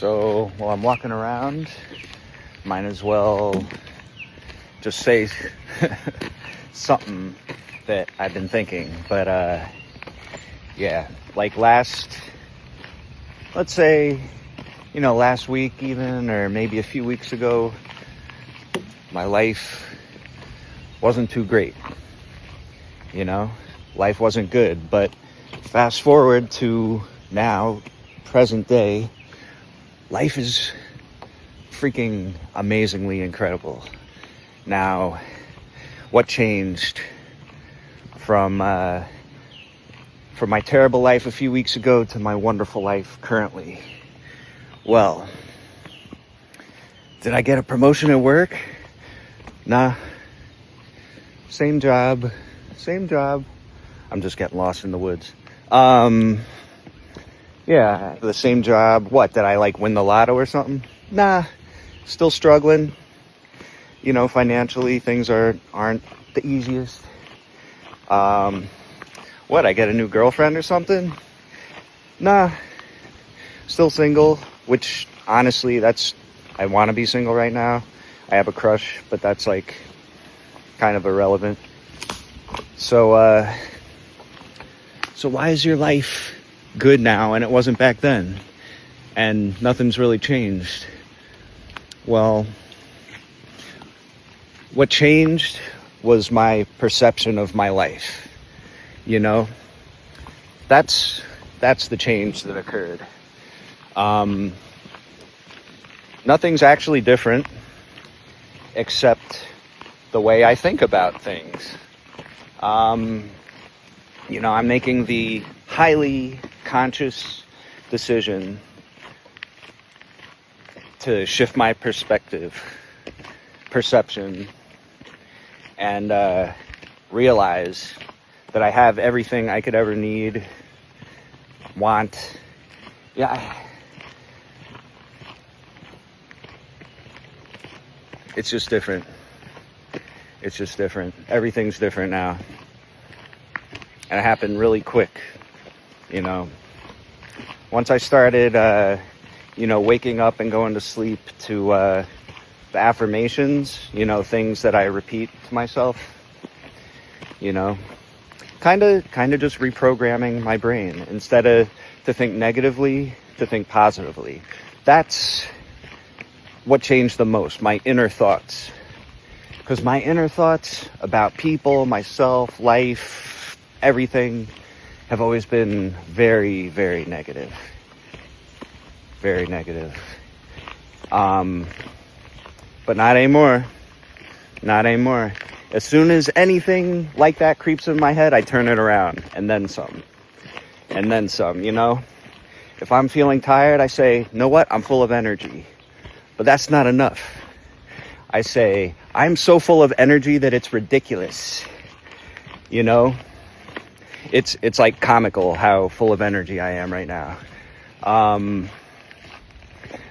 So while I'm walking around, might as well just say something that I've been thinking. But yeah, like let's say, last week even, or maybe a few weeks ago, my life wasn't too great. Life wasn't good. But fast forward to now, present day, life is freaking amazingly incredible. Now, what changed from my terrible life a few weeks ago to my wonderful life currently? Well, did I get a promotion at work? Nah. Same job. I'm just getting lost in the woods. Yeah, the same job. What, did I win the lotto or something? Nah, still struggling. Financially, things aren't the easiest. What, I get a new girlfriend or something? Nah, still single, which honestly, I want to be single right now. I have a crush, but that's kind of irrelevant. So why is your life good now and it wasn't back then? And nothing's really changed. Well, what changed was my perception of my life. That's the change that occurred. Nothing's actually different except the way I think about things. I'm making the highly conscious decision to shift my perception, and realize that I have everything I could ever need, want. Yeah. It's just different. Everything's different now. And it happened really quick, Once I started, waking up and going to sleep to the affirmations, things that I repeat to myself, kind of just reprogramming my brain. Instead of to think negatively, to think positively. That's what changed the most, my inner thoughts. Because my inner thoughts about people, myself, life, everything have always been very, very negative. Very negative. But not anymore. As soon as anything like that creeps in my head, I turn it around, and then some. If I'm feeling tired, I say, you know what? I'm full of energy. But that's not enough. I say, I'm so full of energy that it's ridiculous. It's comical how full of energy I am right now.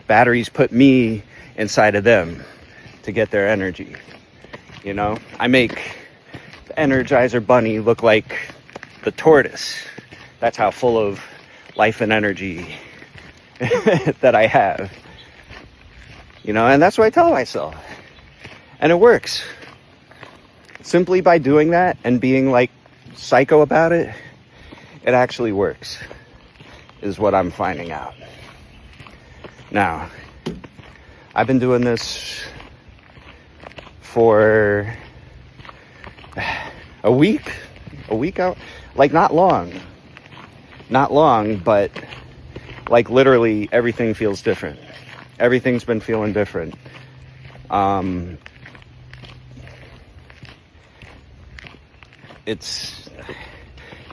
Batteries put me inside of them to get their energy. I make the Energizer Bunny look like the tortoise. That's how full of life and energy that I have. And that's what I tell myself. And it works. Simply by doing that and being psycho about it, it actually works, is what I'm finding out. Now, I've been doing this for a week out, not long, but literally everything feels different. Everything's been feeling different.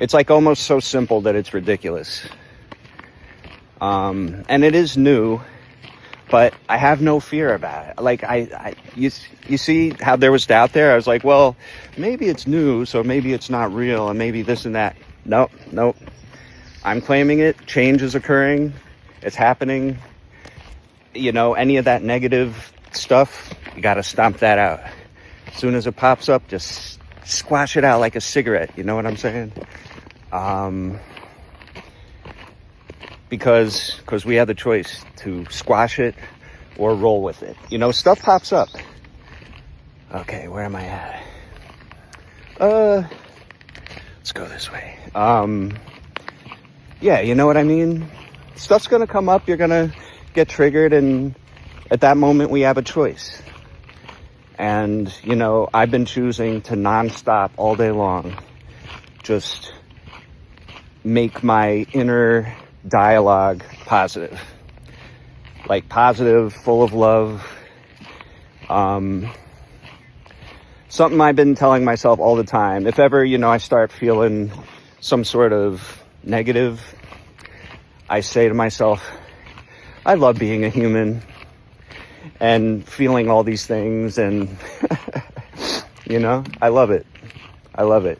It's almost so simple that it's ridiculous. And it is new, but I have no fear about it. You see how there was doubt there? I was like, well, maybe it's new, so maybe it's not real, and maybe this and that. Nope. I'm claiming it. Change is occurring. It's happening. Any of that negative stuff, you got to stomp that out. As soon as it pops up, just squash it out like a cigarette. You know what I'm saying? because we have the choice to squash it or roll with it. You know, stuff pops up. Okay, where am I at? Let's go this way. Yeah, you know what I mean? Stuff's gonna come up, you're gonna get triggered, and at that moment we have a choice. And, you know, I've been choosing to nonstop all day long just make my inner dialogue positive. Like positive, full of love. Something I've been telling myself all the time. If ever, you know, I start feeling some sort of negative, I say to myself, I love being a human and feeling all these things, and you know, I love it. I love it.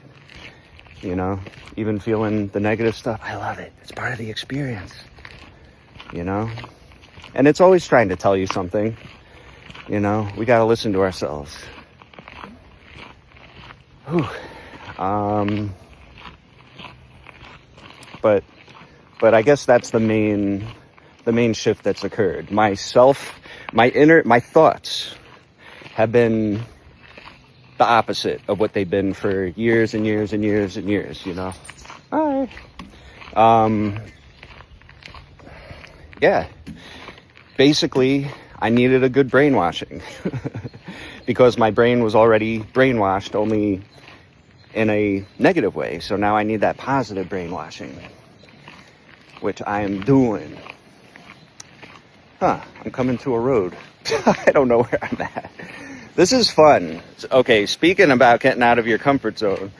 You know, even feeling the negative stuff, I love it. It's part of the experience, you know? And it's always trying to tell you something, you know? We got to listen to ourselves. Whew. But I guess that's the main shift that's occurred. My thoughts have been the opposite of what they've been for years and years and years and years, you know? Hi. Yeah. Basically, I needed a good brainwashing because my brain was already brainwashed, only in a negative way. So now I need that positive brainwashing, which I am doing. I'm coming to a road. I don't know where I'm at. This is fun. Okay, speaking about getting out of your comfort zone.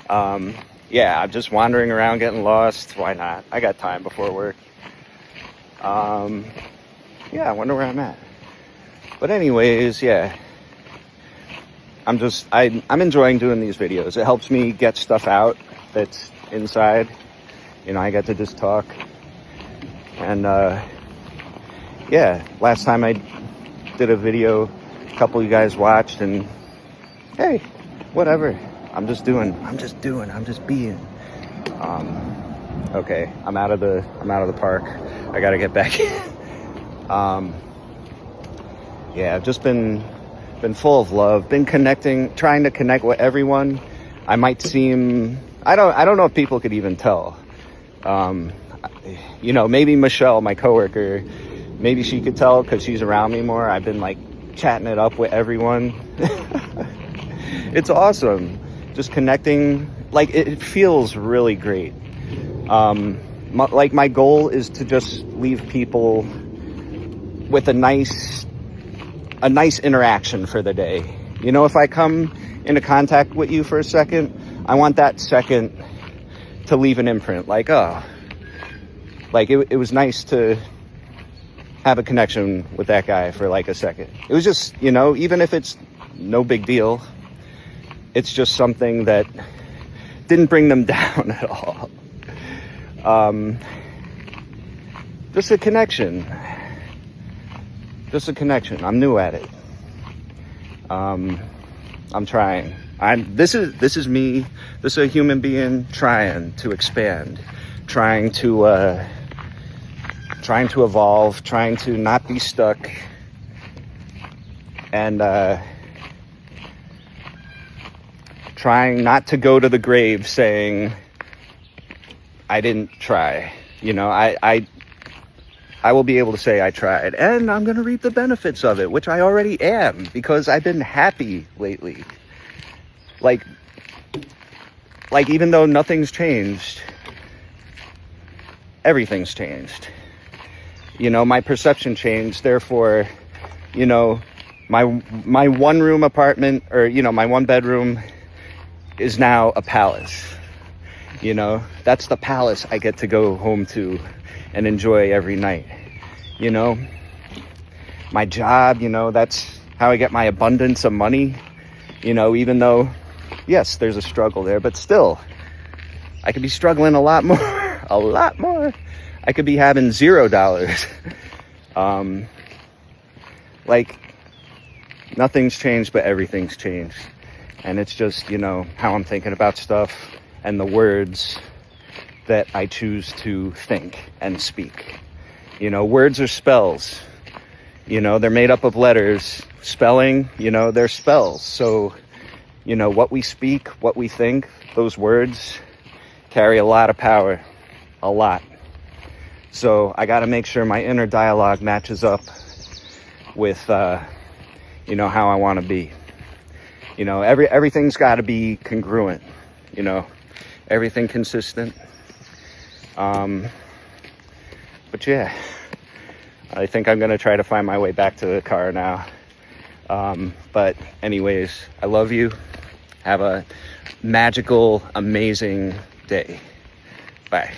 Yeah, I'm just wandering around getting lost. Why not? I got time before work. Yeah, I wonder where I'm at. But anyways, yeah. I'm enjoying doing these videos. It helps me get stuff out that's inside. You know, I get to just talk. And, yeah, last time I did a video, a couple of you guys watched, and hey, whatever. I'm just being. Okay, I'm out of the park. I gotta get back in. Yeah, I've just been full of love, been trying to connect with everyone. I might seem, I don't know if people could even tell. You know, maybe Michelle, my coworker, maybe she could tell because she's around me more. I've been like chatting it up with everyone. It's awesome. Just connecting, like it feels really great. My goal is to just leave people with a nice interaction for the day. You know, if I come into contact with you for a second, I want that second to leave an imprint. Like, oh, like it was nice to have a connection with that guy for like a second. It was just, you know, even if it's no big deal, it's just something that didn't bring them down at all. Just a connection. I'm new at it. I'm trying. This is me. This is a human being trying to expand, trying to evolve, trying to not be stuck, and trying not to go to the grave saying I didn't try. You know, I will be able to say I tried, and I'm going to reap the benefits of it, which I already am, because I've been happy lately. Like even though nothing's changed, everything's changed. You know, my perception changed. Therefore, you know, my one room apartment, or, you know, my one bedroom is now a palace. You know, that's the palace I get to go home to and enjoy every night. You know, my job, you know, that's how I get my abundance of money. You know, even though, yes, there's a struggle there, but still, I could be struggling a lot more. I could be having $0. Like, nothing's changed, but everything's changed. And it's just, you know, how I'm thinking about stuff and the words that I choose to think and speak. You know, words are spells. You know, they're made up of letters. Spelling, you know, they're spells. So, you know, what we speak, what we think, those words carry a lot of power. A lot. So I got to make sure my inner dialogue matches up with, you know, how I want to be. You know, everything's got to be congruent, you know, everything consistent. But yeah, I think I'm going to try to find my way back to the car now. But anyways, I love you. Have a magical, amazing day. Bye.